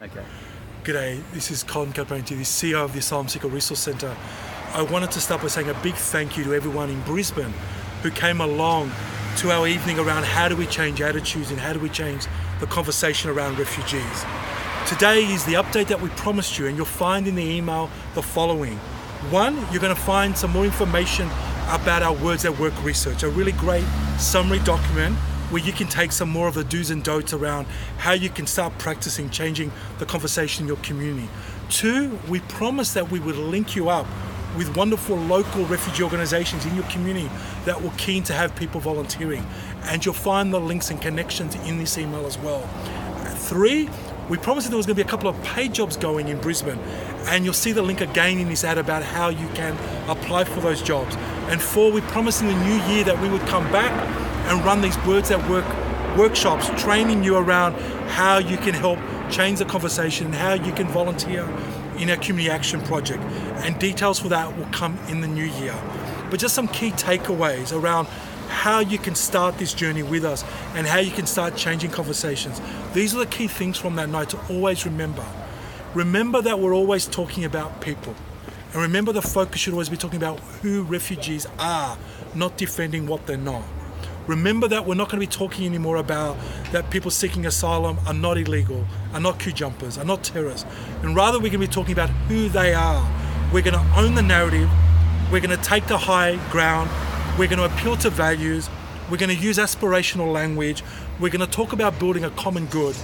Okay. G'day, this is Colin Caparenti, the CEO of the Asylum Seeker Resource Centre. I wanted to start by saying a big thank you to everyone in Brisbane who came along to our evening around how do we change attitudes and how do we change the conversation around refugees. Today is the update that we promised you, and you'll find in the email the following. One, you're going to find some more information about our Words at Work research, a really great summary document where you can take some more of the do's and don'ts around how you can start practicing changing the conversation in your community. Two, we promised that we would link you up with wonderful local refugee organizations in your community that were keen to have people volunteering. And you'll find the links and connections in this email as well. Three, we promised that there was going to be a couple of paid jobs going in Brisbane, and you'll see the link again in this ad about how you can apply for those jobs. And four, we promised in the new year that we would come back and run these Words at Work workshops, training you around how you can help change the conversation and how you can volunteer in our community action project. And details for that will come in the new year. But just some key takeaways around how you can start this journey with us and how you can start changing conversations. These are the key things from that night to always remember. Remember that we're always talking about people. And remember the focus should always be talking about who refugees are, not defending what they're not. Remember that we're not going to be talking anymore about that people seeking asylum are not illegal, are not queue jumpers, are not terrorists. And rather we're going to be talking about who they are. We're going to own the narrative. We're going to take the high ground. We're going to appeal to values. We're going to use aspirational language. We're going to talk about building a common good.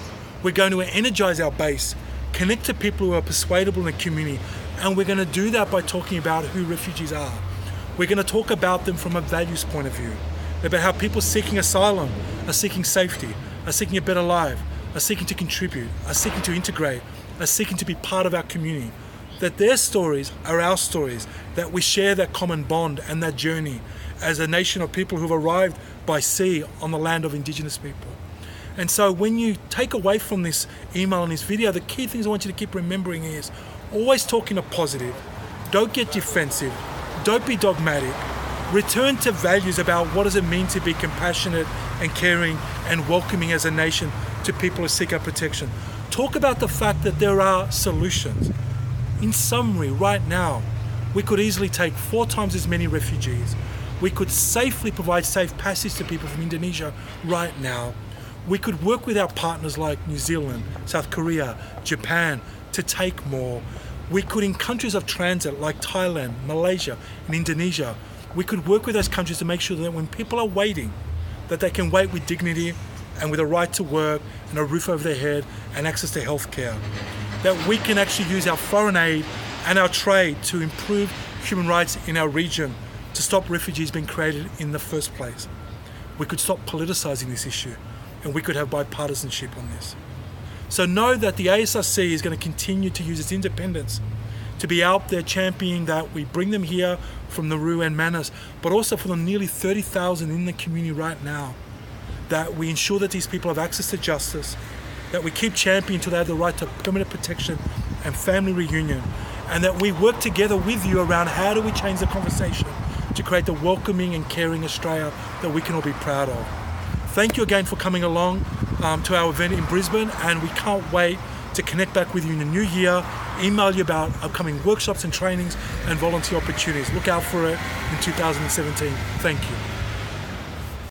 We're going to energize our base, connect to people who are persuadable in the community. And we're going to do that by talking about who refugees are. We're going to talk about them from a values point of view, about how people seeking asylum are seeking safety, are seeking a better life, are seeking to contribute, are seeking to integrate, are seeking to be part of our community. That their stories are our stories, that we share that common bond and that journey as a nation of people who've arrived by sea on the land of Indigenous people. And so when you take away from this email and this video, the key things I want you to keep remembering is always talking a positive, don't get defensive, don't be dogmatic, return to values about what does it mean to be compassionate and caring and welcoming as a nation to people who seek our protection. Talk about the fact that there are solutions. In summary, right now, we could easily take 4 times as many refugees. We could safely provide safe passage to people from Indonesia right now. We could work with our partners like New Zealand, South Korea, Japan to take more. We could, in countries of transit like Thailand, Malaysia, and Indonesia, we could work with those countries to make sure that when people are waiting, that they can wait with dignity and with a right to work and a roof over their head and access to healthcare. That we can actually use our foreign aid and our trade to improve human rights in our region, to stop refugees being created in the first place. We could stop politicizing this issue, and we could have bipartisanship on this. So know that the ASRC is going to continue to use its independence to be out there championing that we bring them here from Nauru and Manus, but also for the nearly 30,000 in the community right now, that we ensure that these people have access to justice, that we keep championing until they have the right to permanent protection and family reunion, and that we work together with you around how do we change the conversation to create the welcoming and caring Australia that we can all be proud of. Thank you again for coming along to our event in Brisbane, and we can't wait to connect back with you in the new year, email you about upcoming workshops and trainings and volunteer opportunities. Look out for it in 2017. Thank you.